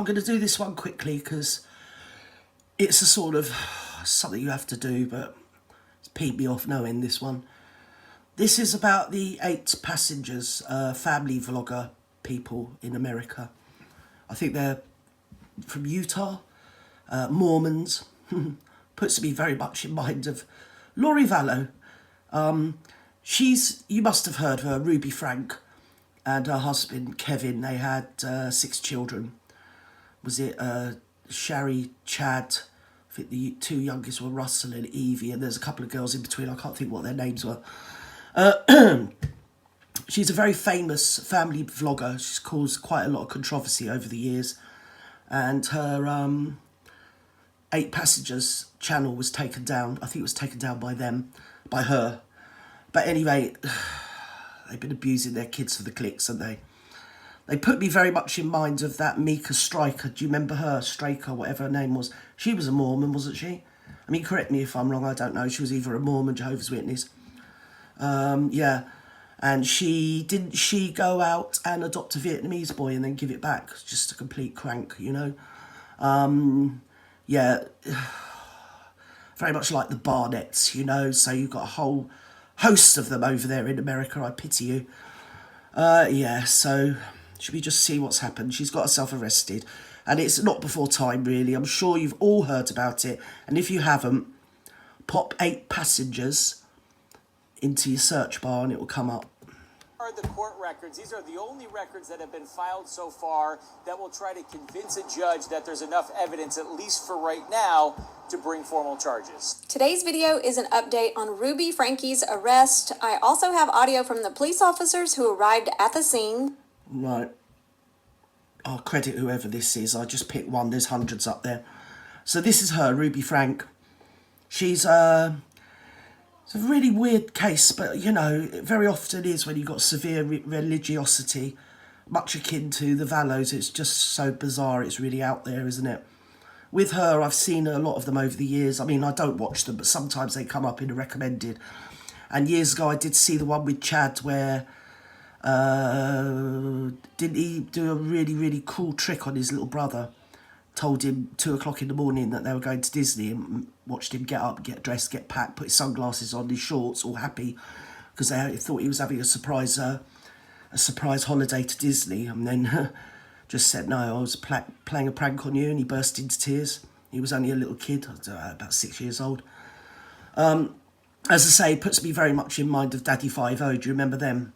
I'm going to do this one quickly because it's a sort of something you have to do, but it's peed me off knowing this one. This is about the 8 passengers, family vlogger people in America. I think they're from Utah, Mormons. Puts me very much in mind of Lori Vallow. You must have heard of her, Ruby Franke, and her husband Kevin. They had 6 children. Was it Shari, Chad? I think the 2 youngest were Russell and Evie, and there's a couple of girls in between. I can't think what their names were. She's a very famous family vlogger. She's caused quite a lot of controversy over the years, and her 8 Passengers channel was taken down. I think it was taken down by her. But anyway, they've been abusing their kids for the clicks, haven't they? They put me very much in mind of that Mika Striker. Do you remember her? Straker, whatever her name was. She was a Mormon, wasn't she? I mean, correct me if I'm wrong, I don't know. She was either a Mormon, Jehovah's Witness. Yeah. And didn't she go out and adopt a Vietnamese boy and then give it back? Just a complete crank, you know? Yeah. Very much like the Barnetts, you know? So you've got a whole host of them over there in America. I pity you. Yeah, so should we just see what's happened? She's got herself arrested, and it's not before time, really. I'm sure you've all heard about it, and if you haven't, pop 8 Passengers into your search bar and it will come up. Are the court records. These are the only records that have been filed so far that will try to convince a judge that there's enough evidence, at least for right now, to bring formal charges. Today's video is an update on Ruby Franke's arrest. I also have audio from the police officers who arrived at the scene. Right. I'll credit whoever this is. I just picked one. There's hundreds up there. So this is her, Ruby Franke. She's it's a really weird case, but, you know, it very often is when you've got severe religiosity, much akin to the Vallows. It's just so bizarre. It's really out there, isn't it? With her, I've seen a lot of them over the years. I mean, I don't watch them, but sometimes they come up in a recommended. And years ago, I did see the one with Chad where, didn't he do a really, really cool trick on his little brother? Told him 2 o'clock in the morning that they were going to Disney and watched him get up, get dressed, get packed, put his sunglasses on, his shorts, all happy because they thought he was having a surprise holiday to Disney, and then just said, no, I was playing a prank on you, and he burst into tears. He was only a little kid, I don't know, about 6 years old. As I say, it puts me very much in mind of Daddy 5-0. Do you remember them?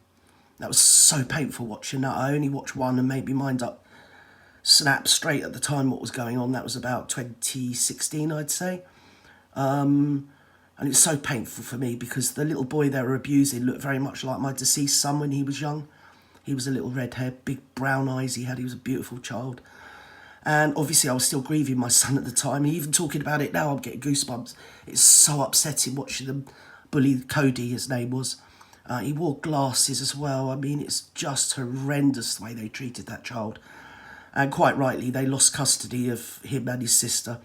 That was so painful watching that. I only watched one and made my mind up snap straight at the time what was going on. That was about 2016, I'd say. And it's so painful for me because the little boy they were abusing looked very much like my deceased son when he was young. He was a little red-haired, big brown eyes he was a beautiful child. And obviously I was still grieving my son at the time. And even talking about it now, I'm getting goosebumps. It's so upsetting watching them bully Cody, his name was. He wore glasses as well. I mean, it's just horrendous the way they treated that child. And quite rightly, they lost custody of him and his sister.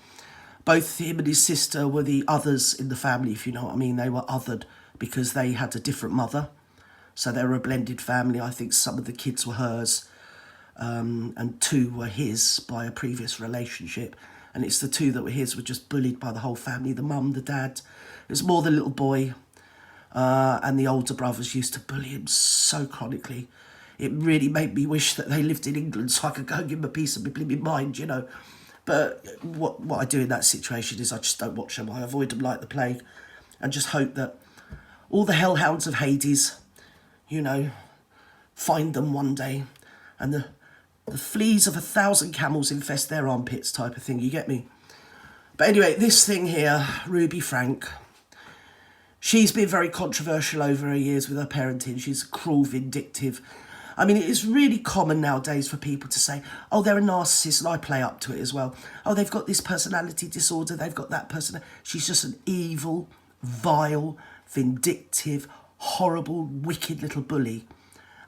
Both him and his sister were the others in the family, if you know what I mean. They were othered because they had a different mother. So they were a blended family. I think some of the kids were hers, and 2 were his by a previous relationship. And it's the 2 that were his were just bullied by the whole family, the mum, the dad. It was more the little boy, and the older brothers used to bully him so chronically. It really made me wish that they lived in England so I could go and give them a piece of my blooming mind, you know. But what I do in that situation is I just don't watch them. I avoid them like the plague and just hope that all the hellhounds of Hades, you know, find them one day and the fleas of 1,000 camels infest their armpits type of thing, you get me? But anyway, this thing here, Ruby Franke, she's been very controversial over her years with her parenting. She's cruel, vindictive. I mean, it is really common nowadays for people to say, oh, they're a narcissist, and I play up to it as well. Oh, they've got this personality disorder, they've got that person. She's just an evil, vile, vindictive, horrible, wicked little bully.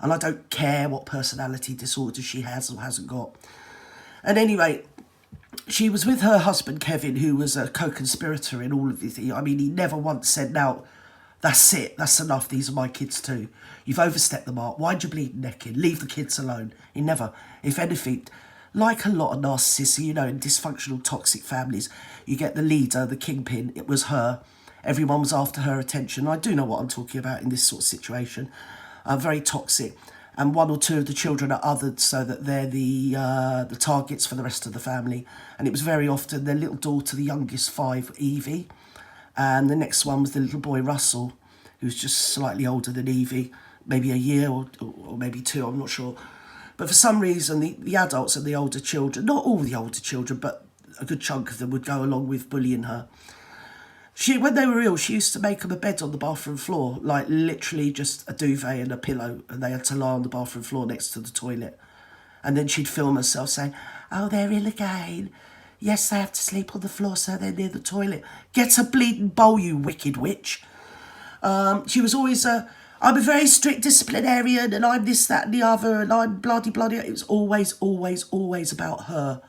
And I don't care what personality disorder she has or hasn't got. And anyway, she was with her husband, Kevin, who was a co-conspirator in all of this. I mean, he never once said, now, that's it, that's enough, these are my kids too. You've overstepped the mark, wind your bleeding neck in, leave the kids alone. He never. If anything, like a lot of narcissists, you know, in dysfunctional, toxic families, you get the leader, the kingpin. It was her. Everyone was after her attention. I do know what I'm talking about in this sort of situation. Very toxic. And one or two of the children are othered so that they're the targets for the rest of the family. And it was very often their little daughter, the youngest 5, Evie. And the next one was the little boy, Russell, who's just slightly older than Evie. Maybe a year or maybe 2, I'm not sure. But for some reason, the adults and the older children, not all the older children, but a good chunk of them would go along with bullying her. When they were ill, she used to make them a bed on the bathroom floor, like literally just a duvet and a pillow, and they had to lie on the bathroom floor next to the toilet. And then she'd film herself saying, "Oh, they're ill again. Yes, they have to sleep on the floor, so they're near the toilet. Get a bleeding bowl, you wicked witch." She was always I'm a very strict disciplinarian, and I'm this, that, and the other, and I'm bloody. It was always about her.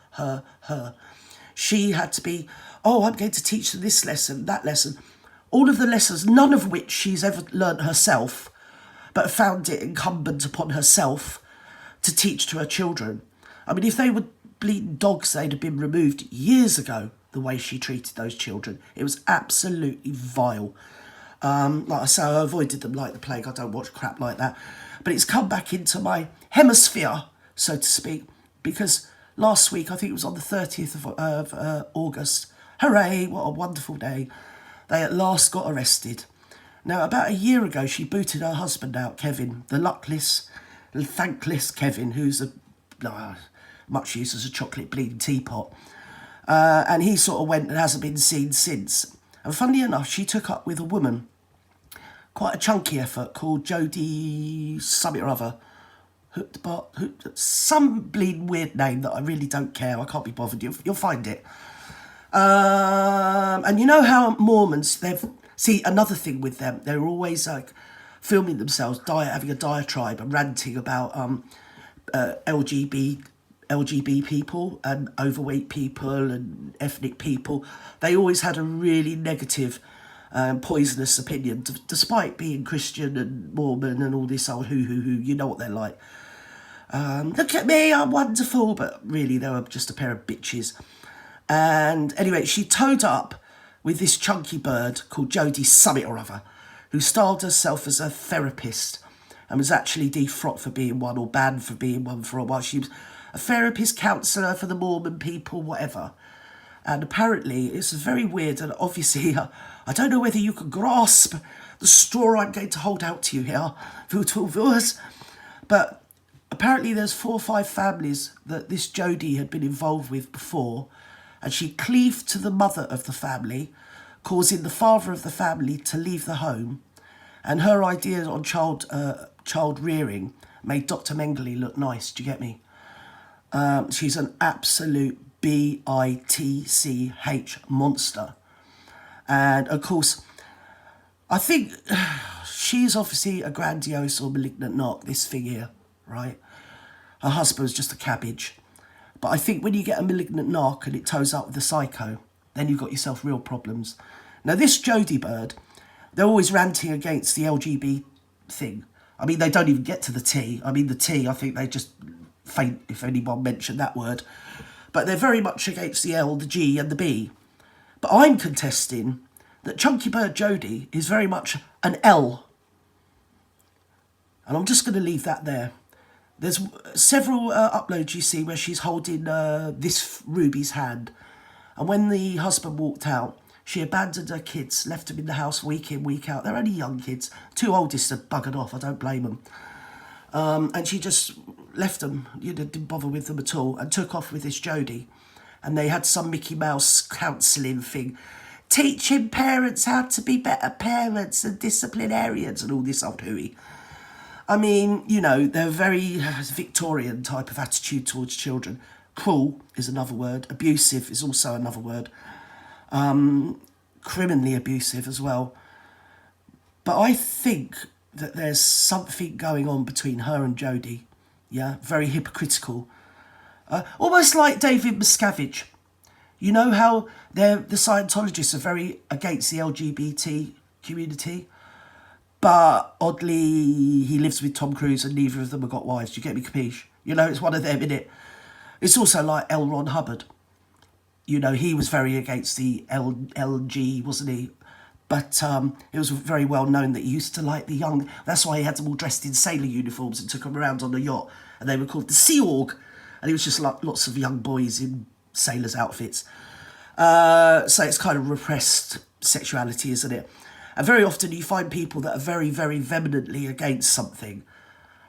She had to be, oh, I'm going to teach them this lesson, that lesson. All of the lessons, none of which she's ever learnt herself, but found it incumbent upon herself to teach to her children. I mean, if they were bleeding dogs, they'd have been removed years ago, the way she treated those children. It was absolutely vile. Like I say, I avoided them like the plague. I don't watch crap like that. But it's come back into my hemisphere, so to speak, because last week, I think it was on the 30th of August, hooray, what a wonderful day, they at last got arrested. Now, about a year ago, she booted her husband out, Kevin, the luckless, thankless Kevin, who's much used as a chocolate bleeding teapot. And he sort of went and hasn't been seen since. And funnily enough, she took up with a woman, quite a chunky effort, called Jodi something or other. Some bleeding weird name that I really don't care. I can't be bothered. You'll find it. And you know how Mormons, see, another thing with them, they're always like filming themselves, having a diatribe and ranting about LGBT people and overweight people and ethnic people. They always had a really negative, poisonous opinion, despite being Christian and Mormon and all this old who, you know what they're like. Look at me, I'm wonderful, but really they were just a pair of bitches. And anyway, she towed up with this chunky bird called Jodi something or other, who styled herself as a therapist and was actually defrocked for being one or banned for being one for a while. She was a therapist, counsellor for the Mormon people, whatever. And apparently it's very weird, and obviously I don't know whether you can grasp the straw I'm going to hold out to you here, viewers, but apparently there's 4 or 5 families that this Jodi had been involved with before, and she cleaved to the mother of the family, causing the father of the family to leave the home, and her ideas on child rearing made Dr. Mengele look nice. Do you get me? She's an absolute bitch monster. And of course, I think she's obviously a grandiose or malignant narc, this thing here, right? Her husband's just a cabbage. But I think when you get a malignant narc and it toes up with a psycho, then you've got yourself real problems. Now, this Jodi bird, they're always ranting against the LGBT thing. I mean, they don't even get to the T. I mean, the T, I think they just faint if anyone mentioned that word. But they're very much against the L, the G and the B. But I'm contesting that Chunky Bird Jodi is very much an L. And I'm just going to leave that there. There's several uploads you see where she's holding this Ruby's hand. And when the husband walked out, she abandoned her kids, left them in the house week in, week out. They're only young kids. 2 oldest are buggered off, I don't blame them. And she just left them, didn't bother with them at all, and took off with this Jodi. And they had some Mickey Mouse counselling thing, teaching parents how to be better parents and disciplinarians and all this old hooey. I mean, they're very Victorian type of attitude towards children. Cruel is another word. Abusive is also another word. Criminally abusive as well. But I think that there's something going on between her and Jodi. Yeah, very hypocritical. Almost like David Miscavige. You know how the Scientologists are very against the LGBT community? But oddly, he lives with Tom Cruise and neither of them have got wives. Do you get me, capiche? It's one of them, innit? It's also like L. Ron Hubbard. You know, he was very against the LG, wasn't he? But it was very well known that he used to like the young... That's why he had them all dressed in sailor uniforms and took them around on a yacht. And they were called the Sea Org. And it was just like lots of young boys in sailors' outfits. So it's kind of repressed sexuality, isn't it? And very often you find people that are very, very vehemently against something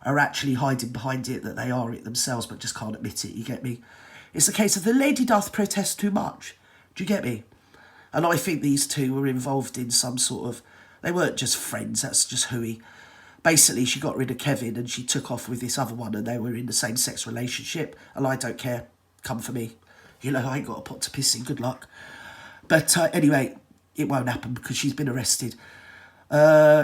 are actually hiding behind it, that they are it themselves, but just can't admit it, you get me? It's a case of the lady doth protest too much. Do you get me? And I think these two were involved in some sort of... They weren't just friends, that's just hooey. Basically, she got rid of Kevin and she took off with this other one and they were in the same sex relationship. And I don't care. Come for me. You know, I ain't got a pot to piss in. Good luck. But anyway, it won't happen because she's been arrested.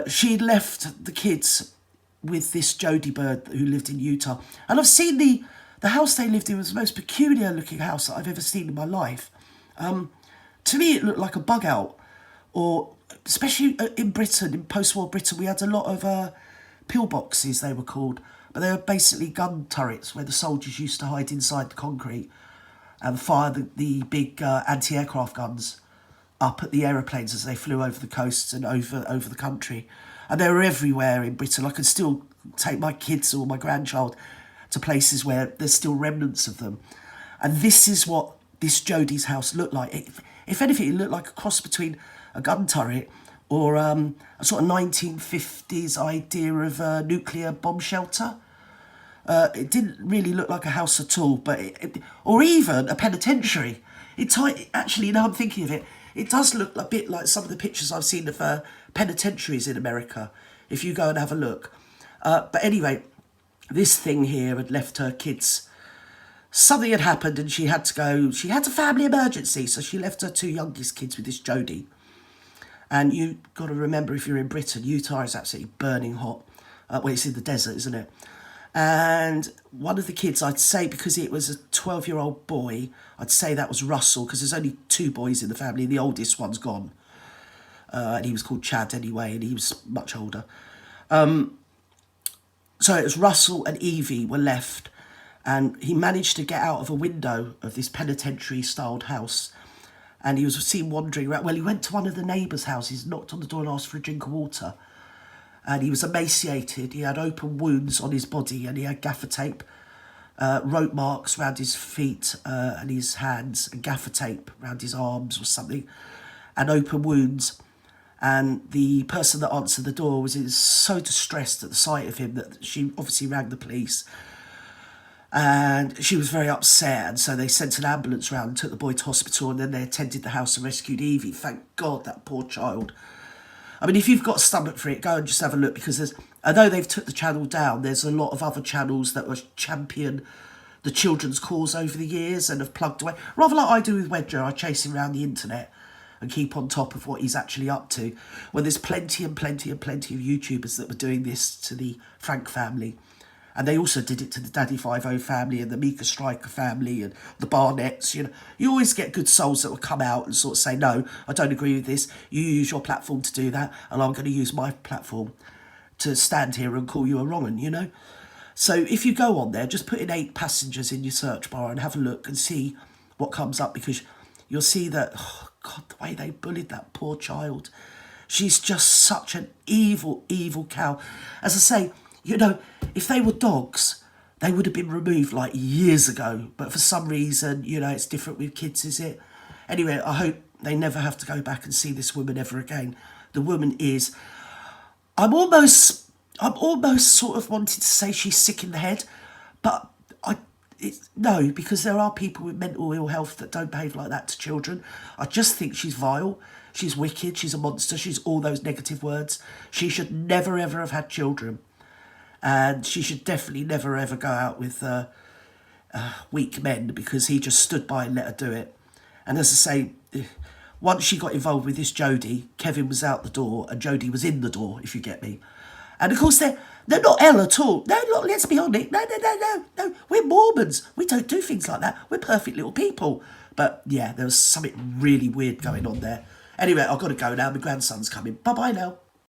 She left the kids with this Jodi bird who lived in Utah. And I've seen the house they lived in was the most peculiar looking house that I've ever seen in my life. To me, it looked like a bug out. Or, especially in Britain, in post-war Britain, we had a lot of pillboxes, they were called. But they were basically gun turrets where the soldiers used to hide inside the concrete and fire the big anti-aircraft guns up at the aeroplanes as they flew over the coasts and over the country. And they were everywhere in Britain. I could still take my kids or my grandchild to places where there's still remnants of them. And this is what this Jodi's house looked like. If anything, it looked like a cross between a gun turret or a sort of 1950s idea of a nuclear bomb shelter. It didn't really look like a house at all, but or even a penitentiary. Actually, now I'm thinking of it, it does look a bit like some of the pictures I've seen of penitentiaries in America, if you go and have a look. But anyway, this thing here had left her kids. Something had happened and she had to go. She had a family emergency, so she left her two youngest kids with this Jodi. And you got to remember, if you're in Britain, Utah is absolutely burning hot. Well, it's in the desert, isn't it? And one of the kids, I'd say, because it was a 12-year-old boy, I'd say that was Russell, because there's only two boys in the family. The oldest one's gone. And he was called Chad anyway, and he was much older. So it was Russell and Evie were left, and he managed to get out of a window of this penitentiary-styled house, and he was seen wandering around. Well, he went to one of the neighbours' houses, knocked on the door and asked for a drink of water. And he was emaciated, he had open wounds on his body, and he had gaffer tape, rope marks around his feet and his hands, and gaffer tape around his arms or something, and open wounds. And the person that answered the door was so distressed at the sight of him that she obviously rang the police. And she was very upset, and so they sent an ambulance round and took the boy to hospital, and then they attended the house and rescued Evie. Thank God, that poor child. I mean, if you've got a stomach for it, go and just have a look, because although they've took the channel down, there's a lot of other channels that were champion the children's cause over the years and have plugged away. Rather like I do with Wedger, I chase him around the internet and keep on top of what he's actually up to. Well, there's plenty and plenty and plenty of YouTubers that were doing this to the Franke family. And they also did it to the Daddy 5-0 family and the Mika Striker family and the Barnetts. You know, you always get good souls that will come out and sort of say, no, I don't agree with this. You use your platform to do that, and I'm going to use my platform to stand here and call you a wrong 'un, you know. So if you go on there, just put in 8 passengers in your search bar and have a look and see what comes up, because you'll see that, oh God, the way they bullied that poor child. She's just such an evil, evil cow. As I say, you know, if they were dogs, they would have been removed like years ago. But for some reason, you know, it's different with kids, is it? Anyway, I hope they never have to go back and see this woman ever again. The woman is... I'm almost sort of wanting to say she's sick in the head. But no, because there are people with mental ill health that don't behave like that to children. I just think she's vile. She's wicked. She's a monster. She's all those negative words. She should never, ever have had children. And she should definitely never ever go out with weak men, because he just stood by and let her do it. And as I say, once she got involved with this Jodi, Kevin was out the door and Jodi was in the door, if you get me. And of course they're not L at all. No, look, let's be honest. No. We're Mormons. We don't do things like that. We're perfect little people. But yeah, there was something really weird going on there. Anyway, I've got to go now. My grandson's coming. Bye-bye now.